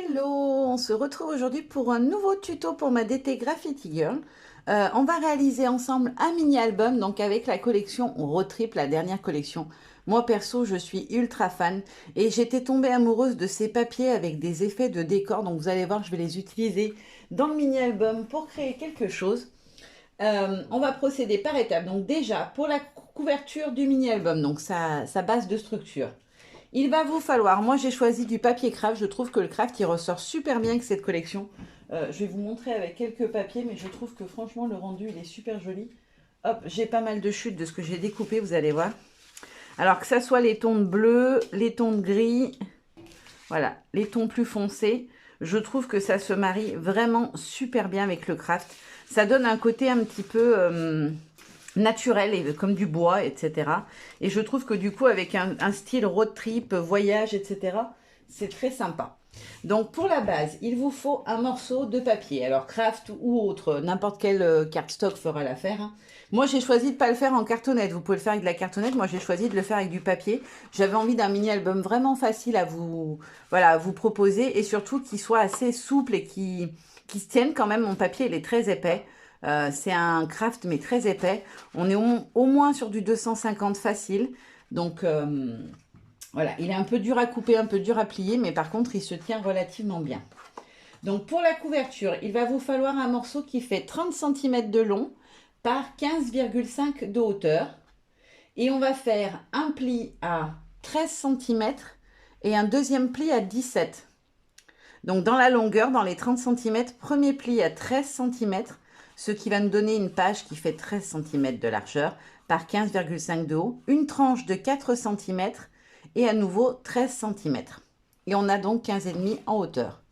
Hello, on se retrouve aujourd'hui pour un nouveau tuto pour ma DT Graffiti Girl. On va réaliser ensemble un mini album, donc avec la collection Road Trip, la dernière collection. Moi perso, je suis ultra fan et j'étais tombée amoureuse de ces papiers avec des effets de décor. Donc vous allez voir, je vais les utiliser dans le mini album pour créer quelque chose. On va procéder par étapes. Donc déjà, pour la couverture du mini album, donc sa base de structure. Il va vous falloir, moi j'ai choisi du papier craft, je trouve que le craft il ressort super bien avec cette collection. Je vais vous montrer avec quelques papiers, mais je trouve que franchement le rendu il est super joli. Hop, j'ai pas mal de chutes de ce que j'ai découpé, vous allez voir. Alors que ça soit les tons de bleu, les tons de gris, voilà, les tons plus foncés, je trouve que ça se marie vraiment super bien avec le craft. Ça donne un côté un petit peu naturel, et comme du bois, etc. Et je trouve que du coup, avec un style road trip, voyage, etc., c'est très sympa. Donc pour la base, il vous faut un morceau de papier. Alors craft ou autre, n'importe quel cardstock fera l'affaire, hein. Moi j'ai choisi de ne pas le faire en cartonnette. Vous pouvez le faire avec de la cartonnette. Moi j'ai choisi de le faire avec du papier. J'avais envie d'un mini album vraiment facile à vous, voilà, à vous proposer et surtout qui soit assez souple et qui se tienne quand même. Mon papier il est très épais. C'est un craft mais très épais. On est au moins sur du 250 facile. Donc voilà, il est un peu dur à couper, un peu dur à plier, mais par contre il se tient relativement bien. Donc pour la couverture, il va vous falloir un morceau qui fait 30 cm de long par 15,5 de hauteur. Et on va faire un pli à 13 cm et un deuxième pli à 17. Donc dans la longueur, dans les 30 cm, premier pli à 13 cm, ce qui va nous donner une page qui fait 13 cm de largeur par 15,5 de haut, une tranche de 4 cm et à nouveau 13 cm. Et on a donc 15,5 en hauteur.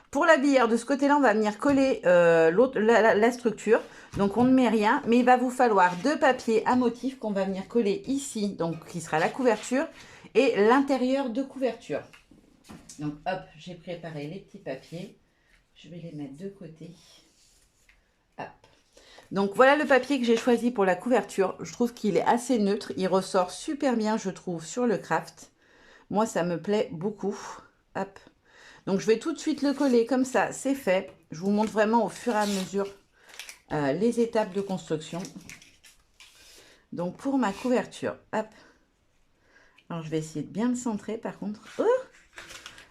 Pour la billère, de ce côté-là, on va venir coller la structure. Donc on ne met rien, mais il va vous falloir deux papiers à motif qu'on va venir coller ici, donc qui sera la couverture, et l'intérieur de couverture. Donc hop, j'ai préparé les petits papiers. Je vais les mettre de côté. Hop. Donc voilà le papier que j'ai choisi pour la couverture. Je trouve qu'il est assez neutre. Il ressort super bien, je trouve, sur le craft. Moi, ça me plaît beaucoup. Hop. Donc je vais tout de suite le coller comme ça, c'est fait. Je vous montre vraiment au fur et à mesure les étapes de construction. Donc pour ma couverture, hop. Alors je vais essayer de bien le centrer par contre. Oh,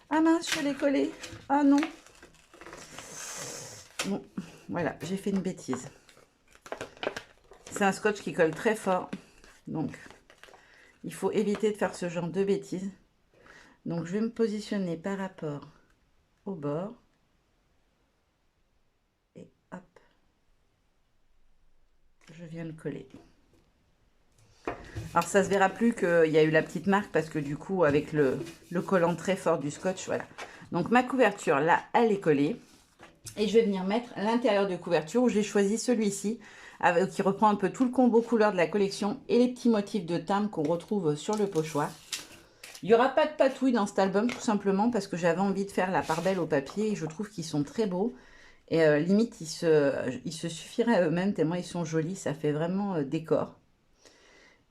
ah mince, je l'ai collé. Ah non. Bon, voilà, j'ai fait une bêtise. C'est un scotch qui colle très fort. Donc, il faut éviter de faire ce genre de bêtises. Donc, je vais me positionner par rapport au bord. Et hop. Je viens le coller. Alors, ça se verra plus qu'il y a eu la petite marque parce que du coup, avec le collant très fort du scotch, voilà. Donc, ma couverture, là, elle est collée. Et je vais venir mettre l'intérieur de couverture où j'ai choisi celui-ci qui reprend un peu tout le combo couleur de la collection et les petits motifs de timbre qu'on retrouve sur le pochoir. Il n'y aura pas de patouille dans cet album tout simplement parce que j'avais envie de faire la part belle au papier et je trouve qu'ils sont très beaux. Et limite, ils se suffiraient à eux-mêmes tellement ils sont jolis, ça fait vraiment décor.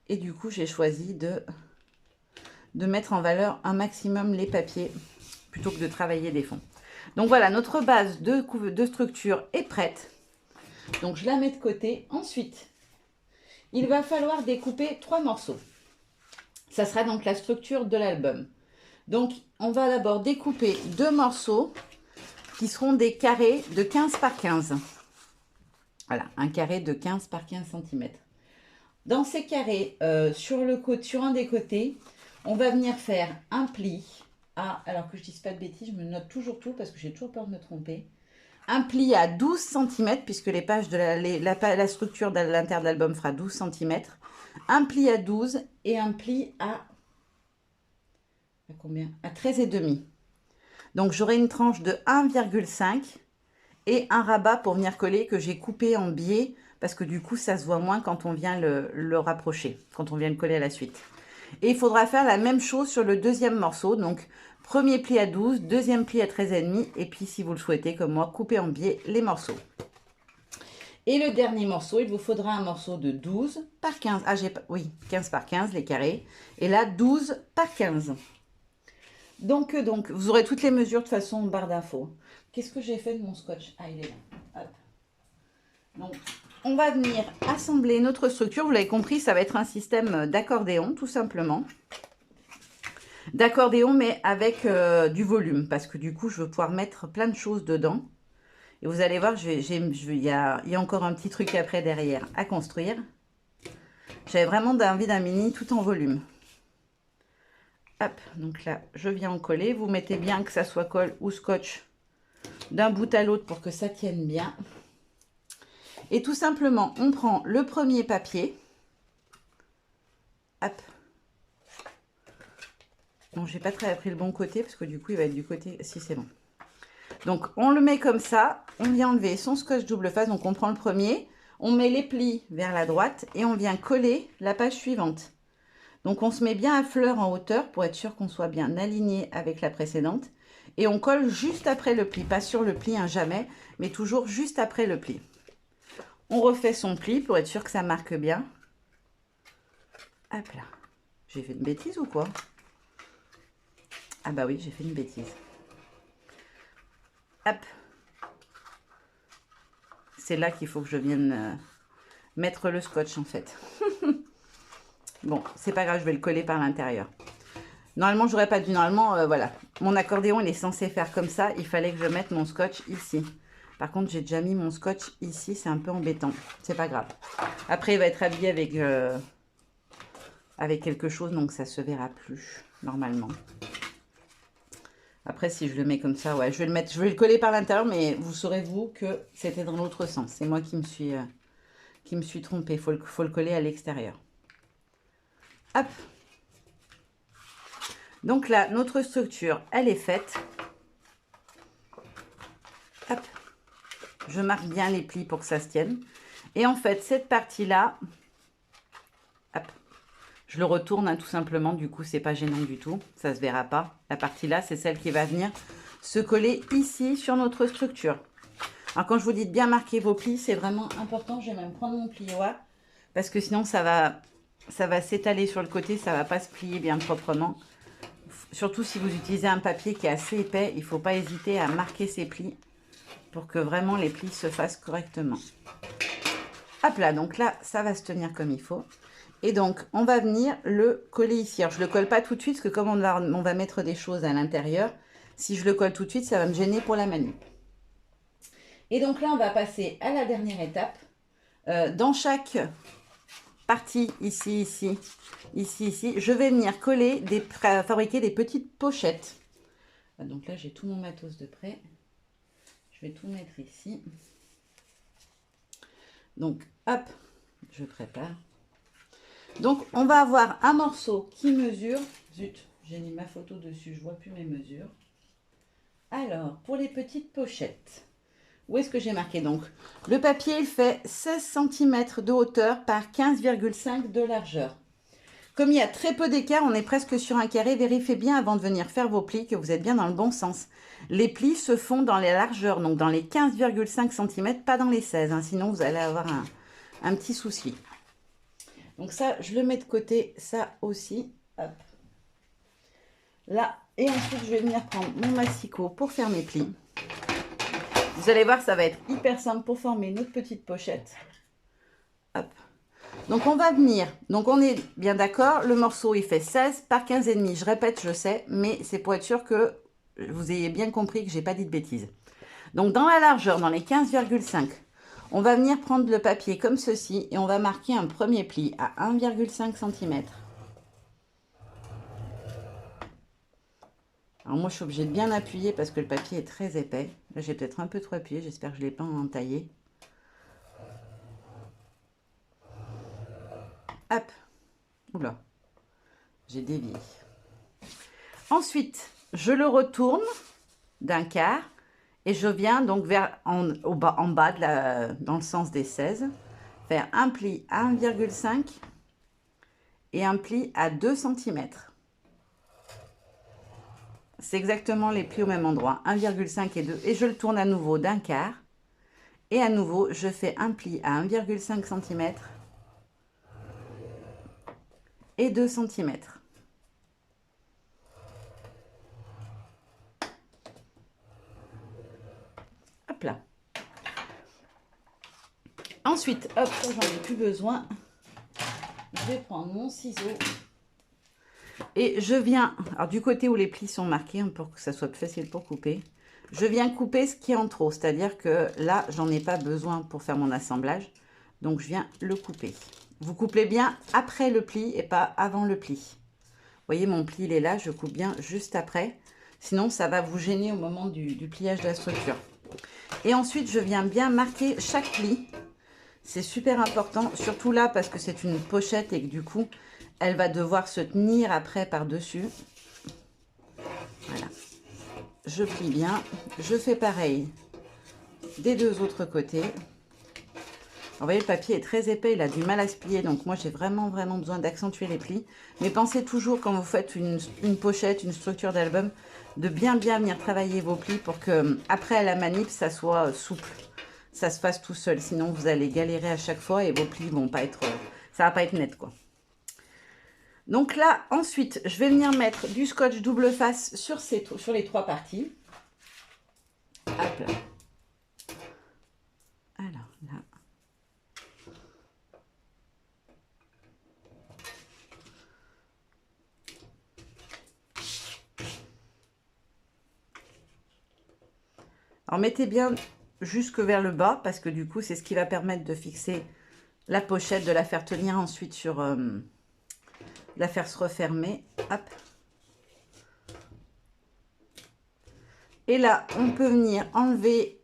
Et du coup, j'ai choisi de mettre en valeur un maximum les papiers plutôt que de travailler des fonds. Donc voilà, notre base de structure est prête. Donc je la mets de côté. Ensuite, il va falloir découper 3 morceaux. Ça sera donc la structure de l'album. Donc on va d'abord découper 2 morceaux qui seront des carrés de 15 par 15. Voilà, un carré de 15 par 15 cm. Dans ces carrés, sur un des côtés, on va venir faire un pli à, alors que je ne dise pas de bêtises, je me note toujours tout parce que j'ai toujours peur de me tromper. Un pli à 12 cm, puisque les pages de la structure de l'intérieur de l'album fera 12 cm. Un pli à 12 et un pli à combien? À 13,5. Donc j'aurai une tranche de 1,5 et un rabat pour venir coller que j'ai coupé en biais parce que du coup ça se voit moins quand on vient le rapprocher, quand on vient le coller à la suite. Et il faudra faire la même chose sur le deuxième morceau. Donc, premier pli à 12, deuxième pli à 13,5. Et puis, si vous le souhaitez, comme moi, couper en biais les morceaux. Et le dernier morceau, il vous faudra un morceau de 12 par 15. Ah, oui, 15 par 15, les carrés. Et là, 12 par 15. Donc, vous aurez toutes les mesures de toute façon en barre d'infos. Qu'est-ce que j'ai fait de mon scotch? Ah, il est là. Hop. Donc, on va venir assembler notre structure. Vous l'avez compris, ça va être un système d'accordéon, tout simplement. D'accordéon, mais avec du volume, parce que du coup, je veux pouvoir mettre plein de choses dedans. Et vous allez voir, il y a encore un petit truc après derrière à construire. J'avais vraiment envie d'un mini tout en volume. Hop, donc là, je viens en coller. Vous mettez bien que ça soit colle ou scotch d'un bout à l'autre pour que ça tienne bien. Et tout simplement, on prend le premier papier. Hop. Bon, j'ai pas très pris le bon côté parce que du coup, il va être du côté... Si, c'est bon. Donc, on le met comme ça. On vient enlever son scotch double face. Donc, on prend le premier. On met les plis vers la droite et on vient coller la page suivante. Donc, on se met bien à fleur en hauteur pour être sûr qu'on soit bien aligné avec la précédente. Et on colle juste après le pli. Pas sur le pli, hein, jamais, mais toujours juste après le pli. On refait son pli pour être sûr que ça marque bien. Hop là. J'ai fait une bêtise ou quoi? Ah bah oui, j'ai fait une bêtise. Hop. C'est là qu'il faut que je vienne mettre le scotch en fait. Bon, c'est pas grave, je vais le coller par l'intérieur. Normalement, j'aurais pas dû. Normalement, voilà. Mon accordéon, il est censé faire comme ça. Il fallait que je mette mon scotch ici. Par contre, j'ai déjà mis mon scotch ici. C'est un peu embêtant. C'est pas grave. Après, il va être habillé avec quelque chose, donc ça se verra plus, normalement. Après, si je le mets comme ça, ouais, je vais le coller par l'intérieur, mais vous saurez, vous, que c'était dans l'autre sens. C'est moi qui me suis trompée. Faut le coller à l'extérieur. Hop. Donc là, notre structure, elle est faite. Hop. Je marque bien les plis pour que ça se tienne. Et en fait, cette partie-là, hop, je le retourne hein, tout simplement. Du coup, c'est pas gênant du tout. Ça se verra pas. La partie-là, c'est celle qui va venir se coller ici sur notre structure. Alors, quand je vous dis de bien marquer vos plis, c'est vraiment important. Je vais même prendre mon plioir parce que sinon, ça va s'étaler sur le côté. Ça va pas se plier bien proprement. Surtout si vous utilisez un papier qui est assez épais, il ne faut pas hésiter à marquer ses plis pour que vraiment les plis se fassent correctement. Hop là, donc là, ça va se tenir comme il faut. Et donc, on va venir le coller ici. Alors, je ne le colle pas tout de suite, parce que comme on va mettre des choses à l'intérieur, si je le colle tout de suite, ça va me gêner pour la manip. Et donc là, on va passer à la dernière étape. Dans chaque partie, ici, je vais venir coller, fabriquer des petites pochettes. Donc là, j'ai tout mon matos de près. Je vais tout mettre ici. Donc, hop, je prépare. Donc, on va avoir un morceau qui mesure. Zut, j'ai mis ma photo dessus, je ne vois plus mes mesures. Alors, pour les petites pochettes, où est-ce que j'ai marqué? Donc, le papier, il fait 16 cm de hauteur par 15,5 de largeur. Comme il y a très peu d'écart, on est presque sur un carré. Vérifiez bien avant de venir faire vos plis que vous êtes bien dans le bon sens. Les plis se font dans les largeurs, donc dans les 15,5 cm, pas dans les 16. Hein, sinon, vous allez avoir un petit souci. Donc ça, je le mets de côté, ça aussi. Hop. Là, et ensuite, je vais venir prendre mon massicot pour faire mes plis. Vous allez voir, ça va être hyper simple pour former notre petite pochette. Hop. Donc, on va venir. Donc, on est bien d'accord. Le morceau, il fait 16 par 15,5. Je répète, je sais, mais c'est pour être sûr que vous ayez bien compris que je n'ai pas dit de bêtises. Donc, dans la largeur, dans les 15,5, on va venir prendre le papier comme ceci et on va marquer un premier pli à 1,5 cm. Alors, moi, je suis obligée de bien appuyer parce que le papier est très épais. Là, j'ai peut-être un peu trop appuyé. J'espère que je ne l'ai pas entaillé. Hop. Oula. J'ai dévié. Ensuite, je le retourne d'un quart et je viens donc en bas dans le sens des 16, faire un pli à 1,5 et un pli à 2 cm. C'est exactement les plis au même endroit, 1,5 et 2. Et je le tourne à nouveau d'un quart. Et à nouveau, je fais un pli à 1,5 cm et 2 cm. Hop là. Ensuite, hop, ça j'en ai plus besoin. Je vais prendre mon ciseau. Et je viens, alors du côté où les plis sont marqués, hein, pour que ça soit plus facile pour couper, je viens couper ce qui est en trop. C'est-à-dire que là, j'en ai pas besoin pour faire mon assemblage. Donc, je viens le couper. Vous coupez bien après le pli et pas avant le pli. Vous voyez, mon pli, il est là. Je coupe bien juste après. Sinon, ça va vous gêner au moment du pliage de la structure. Et ensuite, je viens bien marquer chaque pli. C'est super important, surtout là, parce que c'est une pochette et que du coup, elle va devoir se tenir après par-dessus. Voilà. Je plie bien. Je fais pareil des deux autres côtés. Vous voyez, le papier est très épais, il a du mal à se plier. Donc moi, j'ai vraiment besoin d'accentuer les plis. Mais pensez toujours, quand vous faites une pochette, une structure d'album, de bien venir travailler vos plis pour que après à la manip, ça soit souple. Ça se fasse tout seul. Sinon, vous allez galérer à chaque fois et vos plis vont pas être... ça va pas être net, quoi. Donc là, ensuite, je vais venir mettre du scotch double face sur les trois parties. Hop là. Alors là. Alors mettez bien jusque vers le bas parce que du coup, c'est ce qui va permettre de fixer la pochette, de la faire tenir ensuite sur... la faire se refermer. Hop. Et là, on peut venir enlever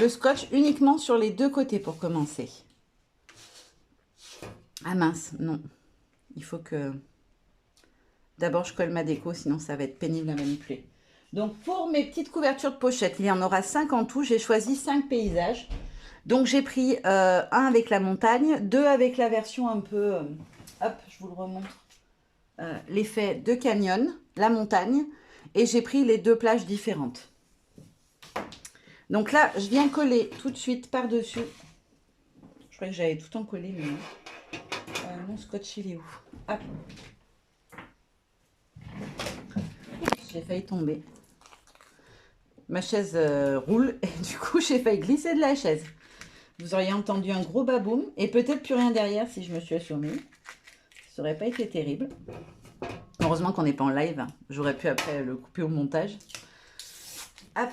le scotch uniquement sur les deux côtés pour commencer. Ah mince, non. Il faut que... D'abord, je colle ma déco, sinon ça va être pénible à manipuler. Donc, pour mes petites couvertures de pochette, il y en aura 5 en tout. J'ai choisi 5 paysages. Donc, j'ai pris un avec la montagne, 2 avec la version un peu... hop, je vous le remontre. L'effet de canyon, la montagne. Et j'ai pris les 2 plages différentes. Donc là, je viens coller tout de suite par-dessus. Je crois que j'avais tout en collé, mais non. Mon scotch, il est où? Hop. J'ai failli tomber. Ma chaise roule et du coup, j'ai failli glisser de la chaise. Vous auriez entendu un gros baboum et peut-être plus rien derrière si je me suis assommée. Ça n'aurait pas été terrible. Heureusement qu'on n'est pas en live. J'aurais pu après le couper au montage. Hop.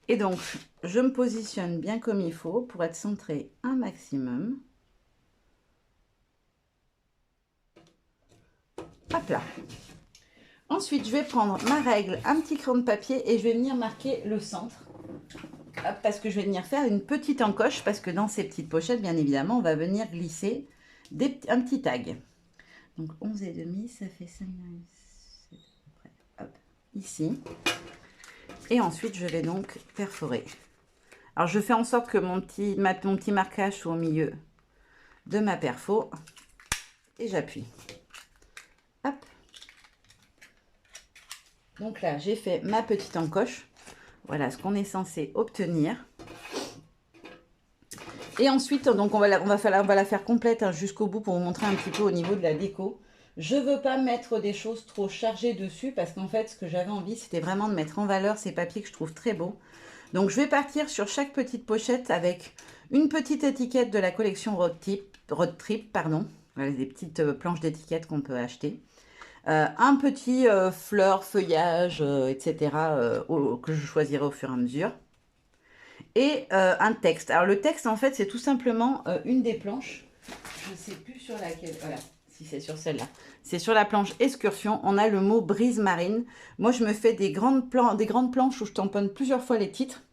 Et donc, je me positionne bien comme il faut pour être centré un maximum. Hop là. Ensuite, je vais prendre ma règle, un petit crayon de papier et je vais venir marquer le centre. Hop, parce que je vais venir faire une petite encoche parce que dans ces petites pochettes, bien évidemment, on va venir glisser un petit tag. Donc 11,5, ça fait 5, 7 à peu près. Hop, ici. Et ensuite, je vais donc perforer. Alors, je fais en sorte que mon petit marquage soit au milieu de ma perfo. Et j'appuie. Hop. Donc là, j'ai fait ma petite encoche. Voilà ce qu'on est censé obtenir. Et ensuite, donc on va la faire complète hein, jusqu'au bout pour vous montrer un petit peu au niveau de la déco. Je ne veux pas mettre des choses trop chargées dessus parce qu'en fait, ce que j'avais envie, c'était vraiment de mettre en valeur ces papiers que je trouve très beaux. Donc, je vais partir sur chaque petite pochette avec une petite étiquette de la collection Road Trip, pardon. Voilà, des petites planches d'étiquettes qu'on peut acheter. Un petit fleur, feuillage, etc. Que je choisirai au fur et à mesure. Et un texte. Alors, le texte, en fait, c'est tout simplement une des planches. Je ne sais plus sur laquelle. Voilà. Si c'est sur celle-là. C'est sur la planche excursion. On a le mot brise marine. Moi, je me fais des grandes planches où je tamponne plusieurs fois les titres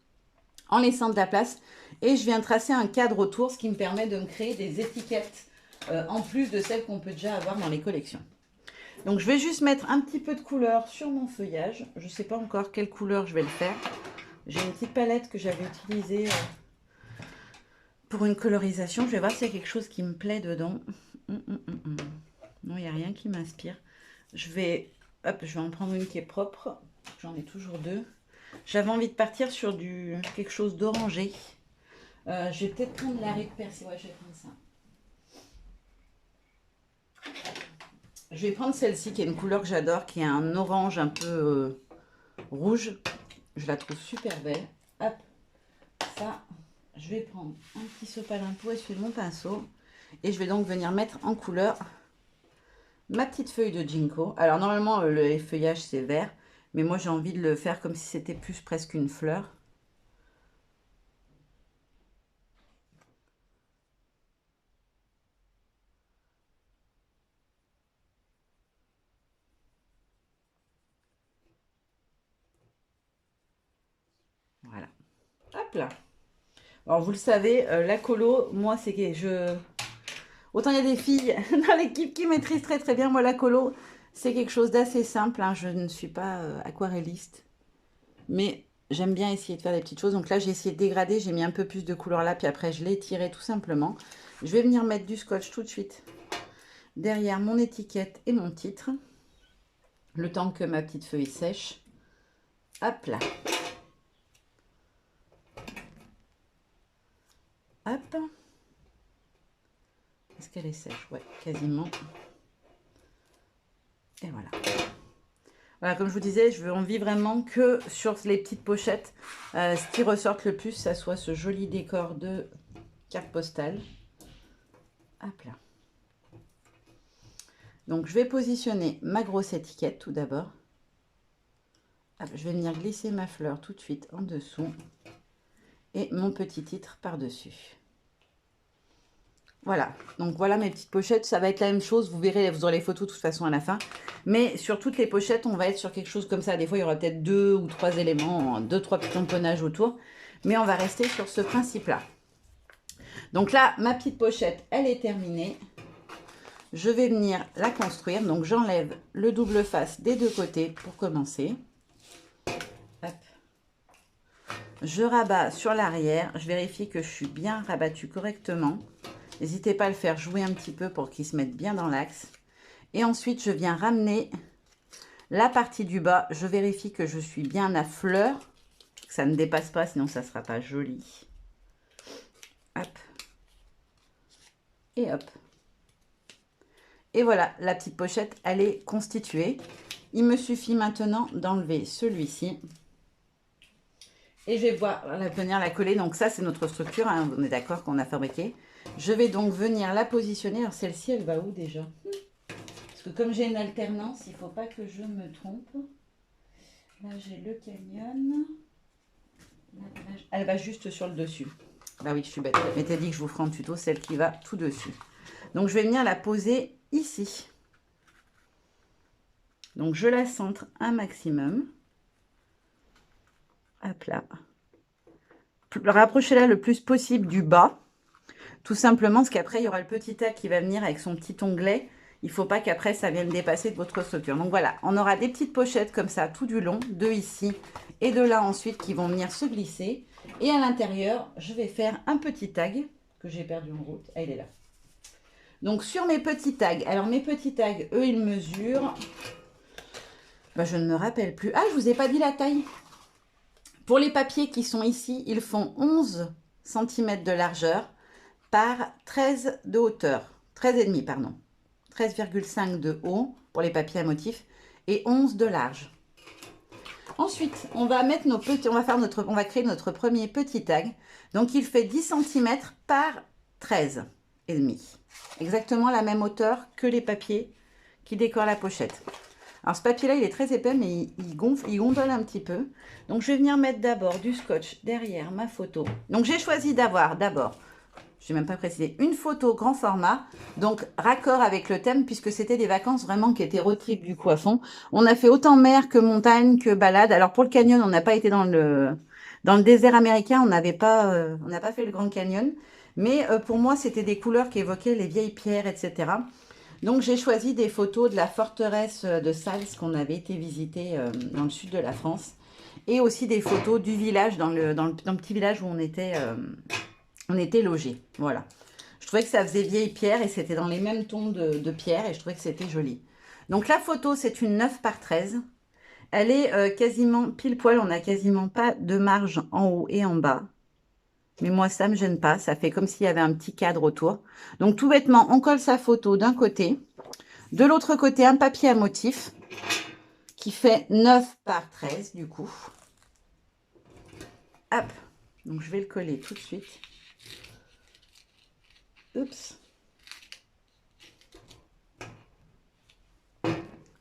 en laissant de la place. Et je viens tracer un cadre autour, ce qui me permet de me créer des étiquettes en plus de celles qu'on peut déjà avoir dans les collections. Donc, je vais juste mettre un petit peu de couleur sur mon feuillage. Je ne sais pas encore quelle couleur je vais le faire. J'ai une petite palette que j'avais utilisée pour une colorisation. Je vais voir s'il y a quelque chose qui me plaît dedans. Non, il n'y a rien qui m'inspire. Je vais en prendre une qui est propre. J'en ai toujours 2. J'avais envie de partir sur quelque chose d'orangé. Je vais peut-être prendre la rue de Percy. Ouais, je vais prendre ça. Je vais prendre celle-ci qui est une couleur que j'adore, qui est un orange un peu rouge. Je la trouve super belle. Hop, ça, je vais prendre un petit sopalin pour essuyer mon pinceau. Et je vais donc venir mettre en couleur ma petite feuille de ginkgo. Alors normalement, le feuillage c'est vert. Mais moi j'ai envie de le faire comme si c'était plus presque une fleur. Voilà. Hop là. Alors vous le savez, la colo, moi c'est que je... Autant il y a des filles dans l'équipe qui maîtrisent très très bien. Moi la colo, c'est quelque chose d'assez simple. Hein. Je ne suis pas aquarelliste. Mais j'aime bien essayer de faire des petites choses. Donc là j'ai essayé de dégrader. J'ai mis un peu plus de couleur là. Puis après je l'ai tiré tout simplement. Je vais venir mettre du scotch tout de suite derrière mon étiquette et mon titre. Le temps que ma petite feuille sèche. Hop là. Hop. Est-ce qu'elle est sèche? Ouais, quasiment. Et voilà. Voilà, comme je vous disais, je veux envie vraiment que sur les petites pochettes, ce qui ressorte le plus, ça soit ce joli décor de carte postale. Hop là. Donc, je vais positionner ma grosse étiquette tout d'abord. Je vais venir glisser ma fleur tout de suite en dessous. Et mon petit titre par-dessus. Voilà, donc voilà mes petites pochettes, ça va être la même chose, vous verrez, vous aurez les photos de toute façon à la fin. Mais sur toutes les pochettes, on va être sur quelque chose comme ça. Des fois, il y aura peut-être 2 ou 3 éléments, 2-3 petits tamponnages autour. Mais on va rester sur ce principe-là. Donc là, ma petite pochette, elle est terminée. Je vais venir la construire. Donc j'enlève le double face des deux côtés pour commencer. Hop. Je rabats sur l'arrière, je vérifie que je suis bien rabattue correctement. N'hésitez pas à le faire jouer un petit peu pour qu'il se mette bien dans l'axe. Et ensuite, je viens ramener la partie du bas. Je vérifie que je suis bien à fleur, que ça ne dépasse pas, sinon ça ne sera pas joli. Hop. Et hop. Et voilà, la petite pochette, elle est constituée. Il me suffit maintenant d'enlever celui-ci. Et je vais venir la coller. Donc ça, c'est notre structure. Hein, on est d'accord qu'on a fabriqué. Je vais donc venir la positionner. Alors celle-ci, elle va où déjà? Parce que comme j'ai une alternance, il ne faut pas que je me trompe. Là, j'ai le canyon. Elle va juste sur le dessus. Bah oui, je suis bête. Je m'étais dit que je vous ferai en tuto celle qui va tout dessus. Donc, je vais venir la poser ici. Donc, je la centre un maximum. Hop là. Rapprochez-la le plus possible du bas. Tout simplement, parce qu'après, il y aura le petit tag qui va venir avec son petit onglet. Il ne faut pas qu'après, ça vienne dépasser de votre structure. Donc voilà, on aura des petites pochettes comme ça tout du long, de ici et de là ensuite, qui vont venir se glisser. Et à l'intérieur, je vais faire un petit tag que j'ai perdu en route. Ah, il est là. Donc sur mes petits tags, alors mes petits tags, eux, ils mesurent... Ben, je ne me rappelle plus. Ah, je ne vous ai pas dit la taille. Pour les papiers qui sont ici, ils font 11 cm de largeur par 13 de hauteur. 13,5 pardon. 13,5 de haut pour les papiers à motif et 11 de large. Ensuite, on va mettre nos petits, on va créer notre premier petit tag. Donc, il fait 10 cm par 13,5. Exactement la même hauteur que les papiers qui décorent la pochette. Alors, ce papier-là, il est très épais, mais il gonfle, il gondole un petit peu. Donc, je vais venir mettre d'abord du scotch derrière ma photo. Donc, j'ai choisi d'avoir d'abord, je n'ai même pas précisé, une photo grand format, donc raccord avec le thème, puisque c'était des vacances vraiment qui étaient road trip du coup à fond. On a fait autant mer que montagne, que balade. Alors, pour le canyon, on n'a pas été dans le désert américain, on n'a pas fait le Grand Canyon. Mais pour moi, c'était des couleurs qui évoquaient les vieilles pierres, etc. Donc, j'ai choisi des photos de la forteresse de Sals qu'on avait été visiter dans le sud de la France. Et aussi des photos du village, dans le petit village où on était logés. Voilà. Je trouvais que ça faisait vieille pierre et c'était dans les mêmes tons de pierre et je trouvais que c'était joli. Donc, la photo, c'est une 9 par 13. Elle est quasiment pile poil, on n'a quasiment pas de marge en haut et en bas. Mais moi, ça ne me gêne pas, ça fait comme s'il y avait un petit cadre autour. Donc tout bêtement, on colle sa photo d'un côté. De l'autre côté, un papier à motif qui fait 9 par 13 du coup. Hop, donc je vais le coller tout de suite. Oups.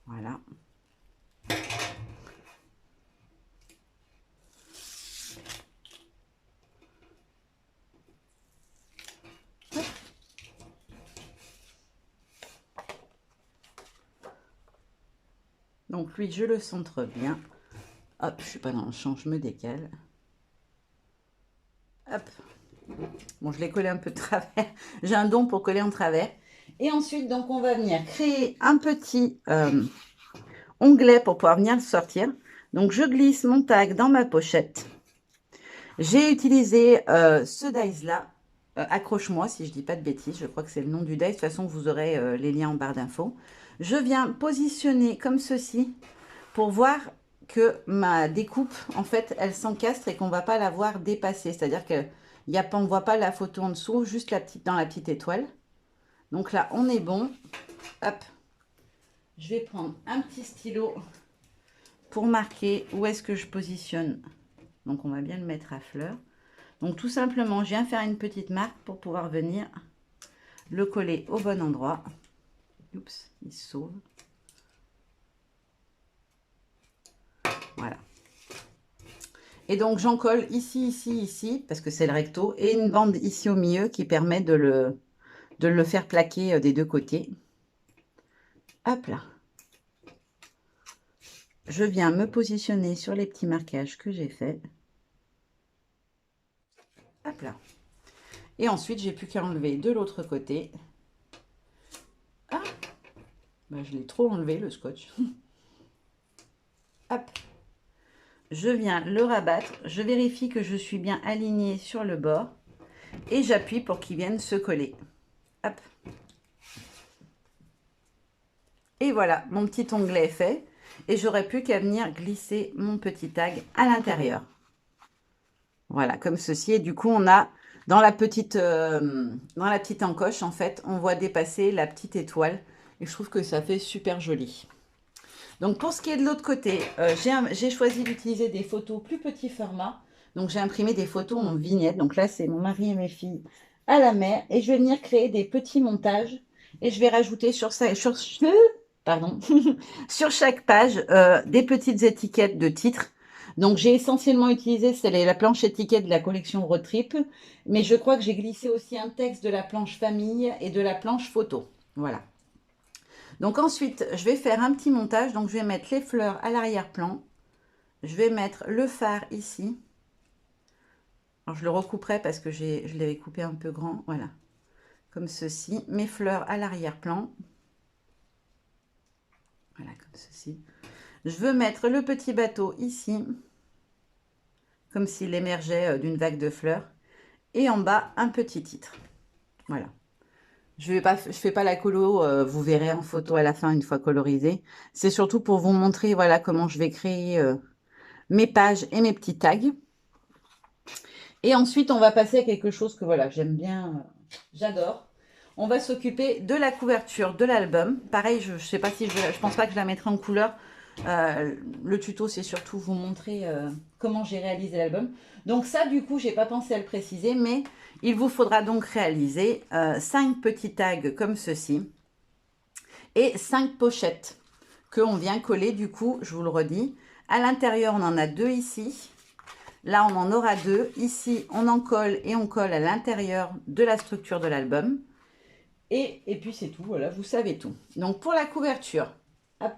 Voilà. Donc lui, je le centre bien. Hop, je suis pas dans le champ, je me décale. Hop. Bon, je l'ai collé un peu de travers. J'ai un don pour coller en travers. Et ensuite, donc, on va venir créer un petit onglet pour pouvoir venir le sortir. Donc, je glisse mon tag dans ma pochette. J'ai utilisé ce dies-là. Accroche-moi si je dis pas de bêtises. Je crois que c'est le nom du dies. De toute façon, vous aurez les liens en barre d'infos. Je viens positionner comme ceci pour voir que ma découpe, en fait, elle s'encastre et qu'on ne va pas la voir dépasser. C'est-à-dire qu'on ne voit pas la photo en dessous, juste dans la petite étoile. Donc là, on est bon. Hop. Je vais prendre un petit stylo pour marquer où est-ce que je positionne. Donc, on va bien le mettre à fleur. Donc, tout simplement, je viens faire une petite marque pour pouvoir venir le coller au bon endroit. Oups, il se sauve. Voilà. Et donc, j'en colle ici, ici, ici, parce que c'est le recto, et une bande ici au milieu qui permet de le faire plaquer des deux côtés. Hop là. Je viens me positionner sur les petits marquages que j'ai faits. Hop là. Et ensuite, j'ai plus qu'à enlever de l'autre côté. Ah, ben, je l'ai trop enlevé, le scotch. Hop. Je viens le rabattre. Je vérifie que je suis bien alignée sur le bord. Et j'appuie pour qu'il vienne se coller. Hop. Et voilà, mon petit onglet est fait. Et j'aurais plus qu'à venir glisser mon petit tag à l'intérieur. Voilà, comme ceci. Et du coup, on a dans la petite encoche, en fait, on voit dépasser la petite étoile. Et je trouve que ça fait super joli. Donc, pour ce qui est de l'autre côté, j'ai choisi d'utiliser des photos plus petit format. Donc, j'ai imprimé des photos en vignette. Donc là, c'est mon mari et mes filles à la mer. Et je vais venir créer des petits montages. Et je vais rajouter sur chaque page des petites étiquettes de titres. Donc, j'ai essentiellement utilisé la planche étiquette de la collection Road Trip. Mais je crois que j'ai glissé aussi un texte de la planche famille et de la planche photo. Voilà. Donc ensuite, je vais faire un petit montage. Donc je vais mettre les fleurs à l'arrière-plan. Je vais mettre le phare ici. Alors je le recouperai parce que je l'avais coupé un peu grand. Voilà. Comme ceci. Mes fleurs à l'arrière-plan. Voilà, comme ceci. Je veux mettre le petit bateau ici. Comme s'il émergeait d'une vague de fleurs. Et en bas, un petit titre. Voilà. Je fais pas la colo, vous verrez en photo à la fin une fois colorisé. C'est surtout pour vous montrer voilà comment je vais créer mes pages et mes petits tags. Et ensuite, on va passer à quelque chose que voilà, j'aime bien, j'adore. On va s'occuper de la couverture de l'album. Pareil, je sais pas si je pense pas que je la mettrai en couleur. Le tuto, c'est surtout vous montrer comment j'ai réalisé l'album. Donc ça, du coup, j'ai pas pensé à le préciser, mais il vous faudra donc réaliser 5 petits tags comme ceci et 5 pochettes que on vient coller, du coup, je vous le redis. À l'intérieur, on en a 2 ici. Là, on en aura 2. Ici, on en colle et on colle à l'intérieur de la structure de l'album. Et puis, c'est tout. Voilà, vous savez tout. Donc, pour la couverture, hop,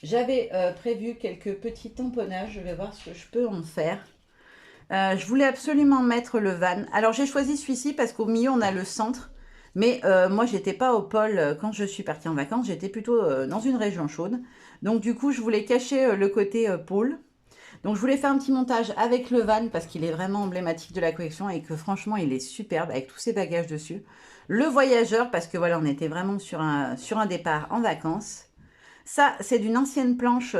j'avais prévu quelques petits tamponnages. Je vais voir ce que je peux en faire. Je voulais absolument mettre le van. Alors, j'ai choisi celui-ci parce qu'au milieu, on a le centre. Mais moi, j'étais pas au pôle quand je suis partie en vacances. J'étais plutôt dans une région chaude. Donc, du coup, je voulais cacher le côté pôle. Donc, je voulais faire un petit montage avec le van parce qu'il est vraiment emblématique de la collection et que franchement, il est superbe avec tous ses bagages dessus. Le voyageur parce que voilà, on était vraiment sur un départ en vacances. Ça, c'est d'une ancienne planche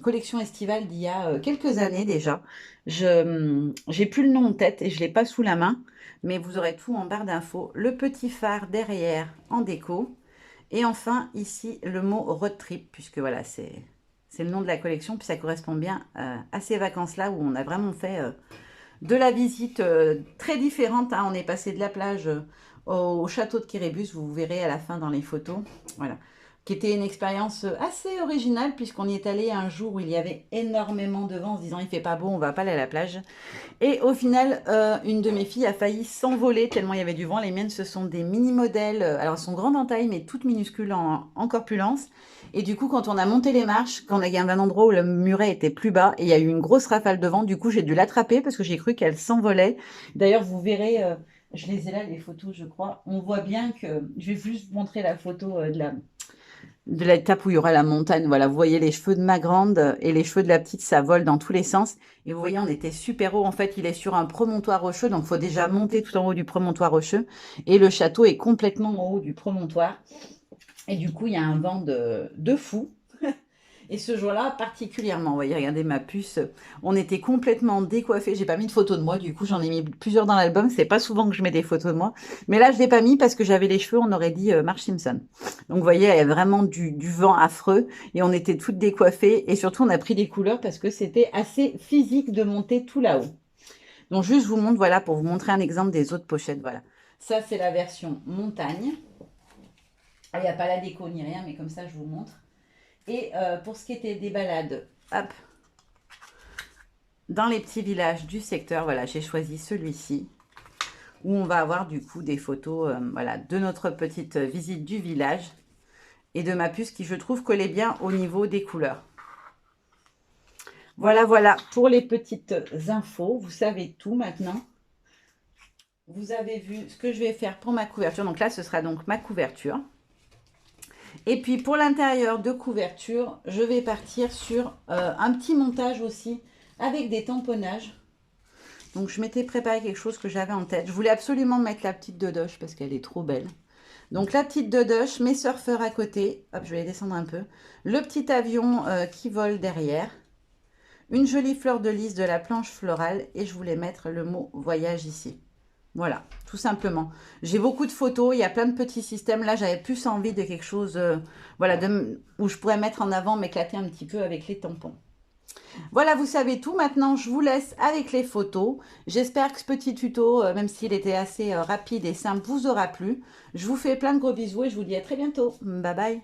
collection estivale d'il y a quelques années déjà. J'ai plus le nom en tête et je l'ai pas sous la main, mais vous aurez tout en barre d'infos. Le petit phare derrière en déco. Et enfin, ici, le mot road trip, puisque voilà, c'est le nom de la collection, puis ça correspond bien à ces vacances-là où on a vraiment fait de la visite très différente, hein. On est passé de la plage au château de Kérébus, vous verrez à la fin dans les photos. Voilà. Qui était une expérience assez originale puisqu'on y est allé un jour où il y avait énormément de vent en se disant il fait pas beau, on va pas aller à la plage. Et au final, une de mes filles a failli s'envoler tellement il y avait du vent. Les miennes, ce sont des mini modèles. Alors, elles sont grandes en taille, mais toutes minuscules en corpulence. Et du coup, quand on a monté les marches, quand on a eu un endroit où le muret était plus bas, et il y a eu une grosse rafale de vent, du coup, j'ai dû l'attraper parce que j'ai cru qu'elle s'envolait. D'ailleurs, vous verrez, je les ai là, les photos, je crois. On voit bien que... Je vais juste vous montrer la photo de l'étape où il y aura la montagne. Voilà, vous voyez les cheveux de ma grande et les cheveux de la petite, ça vole dans tous les sens. Et vous voyez, on était super haut. En fait, il est sur un promontoire rocheux, donc il faut déjà monter tout en haut du promontoire rocheux. Et le château est complètement en haut du promontoire. Et du coup, il y a un vent de fou. Et ce jour-là, particulièrement, vous voyez, regardez ma puce, on était complètement décoiffés. J'ai pas mis de photos de moi, du coup, j'en ai mis plusieurs dans l'album. C'est pas souvent que je mets des photos de moi. Mais là, je l'ai pas mis parce que j'avais les cheveux, on aurait dit Marge Simpson. Donc, vous voyez, il y a vraiment du vent affreux et on était toutes décoiffées. Et surtout, on a pris des couleurs parce que c'était assez physique de monter tout là-haut. Donc, juste, je vous montre, voilà, pour vous montrer un exemple des autres pochettes. Voilà. Ça, c'est la version montagne. Il n'y a pas la déco ni rien, mais comme ça, je vous montre. Et pour ce qui était des balades, hop, dans les petits villages du secteur, voilà, j'ai choisi celui-ci, où on va avoir du coup des photos voilà, de notre petite visite du village et de ma puce qui, je trouve, collait bien au niveau des couleurs. Voilà, voilà, pour les petites infos, vous savez tout maintenant. Vous avez vu ce que je vais faire pour ma couverture. Donc là, ce sera donc ma couverture. Et puis pour l'intérieur de couverture, je vais partir sur un petit montage aussi avec des tamponnages. Donc je m'étais préparé quelque chose que j'avais en tête. Je voulais absolument mettre la petite dodoche parce qu'elle est trop belle. Donc la petite dodoche, mes surfeurs à côté. Hop, je vais les descendre un peu. Le petit avion qui vole derrière. Une jolie fleur de lys de la planche florale. Et je voulais mettre le mot voyage ici. Voilà, tout simplement. J'ai beaucoup de photos, il y a plein de petits systèmes. Là, j'avais plus envie de quelque chose voilà, où je pourrais mettre en avant, m'éclater un petit peu avec les tampons. Voilà, vous savez tout. Maintenant, je vous laisse avec les photos. J'espère que ce petit tuto, même s'il était assez rapide et simple, vous aura plu. Je vous fais plein de gros bisous et je vous dis à très bientôt. Bye bye.